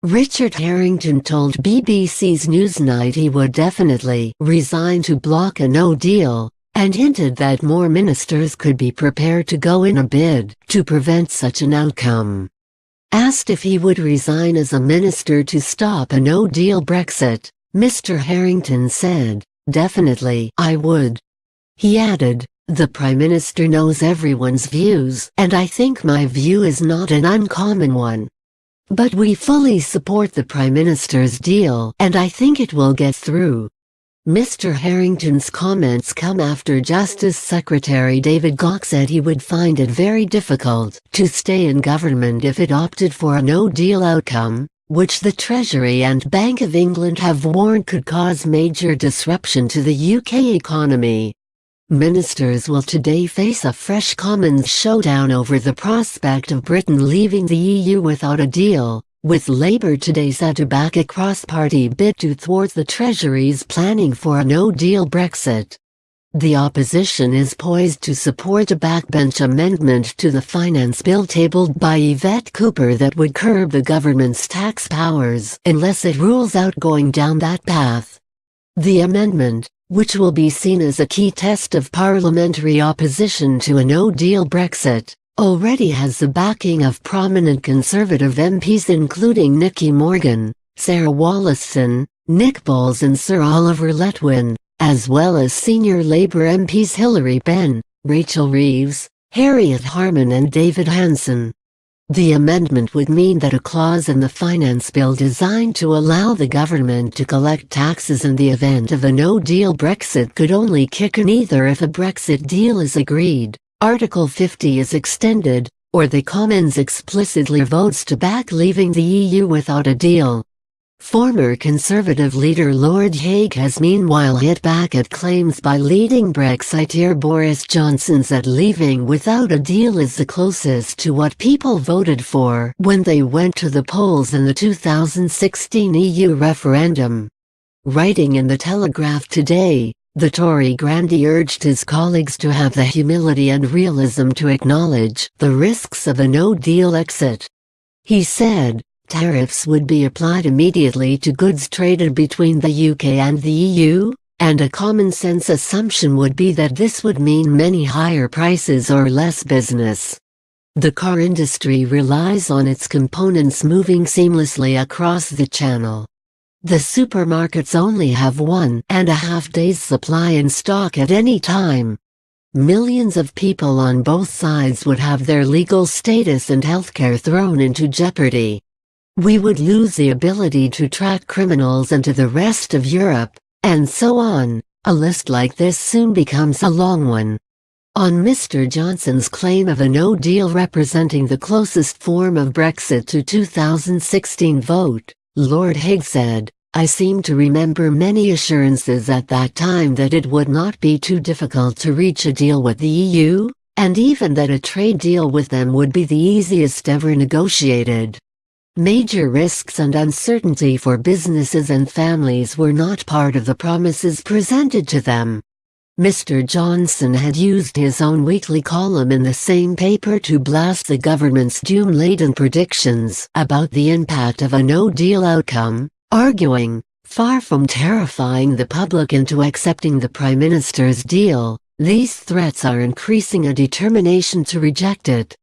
Richard Harrington told BBC's Newsnight he would definitely resign to block a no deal, and hinted that more ministers could be prepared to go in a bid to prevent such an outcome. Asked if he would resign as a minister to stop a no-deal Brexit, Mr. Harrington said, "Definitely I would." He added, "The Prime Minister knows everyone's views, and I think my view is not an uncommon one. But we fully support the Prime Minister's deal, and I think it will get through." Mr. Harrington's comments come after Justice Secretary David Gauke said he would find it very difficult to stay in government if it opted for a no-deal outcome, which the Treasury and Bank of England have warned could cause major disruption to the UK economy. Ministers will today face a fresh Commons showdown over the prospect of Britain leaving the EU without a deal, with Labour today set to back a cross-party bid to thwart the Treasury's planning for a no-deal Brexit. The opposition is poised to support a backbench amendment to the finance bill tabled by Yvette Cooper that would curb the government's tax powers unless it rules out going down that path. The amendment, which will be seen as a key test of parliamentary opposition to a no-deal Brexit, already has the backing of prominent Conservative MPs including Nicky Morgan, Sarah Wollaston, Nick Bowles and Sir Oliver Letwin, as well as senior Labour MPs Hilary Benn, Rachel Reeves, Harriet Harman and David Hanson. The amendment would mean that a clause in the finance bill designed to allow the government to collect taxes in the event of a no-deal Brexit could only kick in either if a Brexit deal is agreed, Article 50 is extended, or the Commons explicitly votes to back leaving the EU without a deal. Former Conservative leader Lord Hague has meanwhile hit back at claims by leading Brexiteer Boris Johnson that leaving without a deal is the closest to what people voted for when they went to the polls in the 2016 EU referendum. Writing in The Telegraph today, the Tory grandee urged his colleagues to have the humility and realism to acknowledge the risks of a no-deal exit. He said, "Tariffs would be applied immediately to goods traded between the UK and the EU, and a common-sense assumption would be that this would mean many higher prices or less business. The car industry relies on its components moving seamlessly across the channel. The supermarkets only have 1.5 days' supply in stock at any time. Millions of people on both sides would have their legal status and healthcare thrown into jeopardy. We would lose the ability to track criminals into the rest of Europe, and so on." A list like this soon becomes a long one. On Mr. Johnson's claim of a no-deal representing the closest form of Brexit to 2016 vote, Lord Hague said, "I seem to remember many assurances at that time that it would not be too difficult to reach a deal with the EU, and even that a trade deal with them would be the easiest ever negotiated. Major risks and uncertainty for businesses and families were not part of the promises presented to them." Mr. Johnson had used his own weekly column in the same paper to blast the government's doom-laden predictions about the impact of a no-deal outcome, arguing, "Far from terrifying the public into accepting the Prime Minister's deal, these threats are increasing a determination to reject it."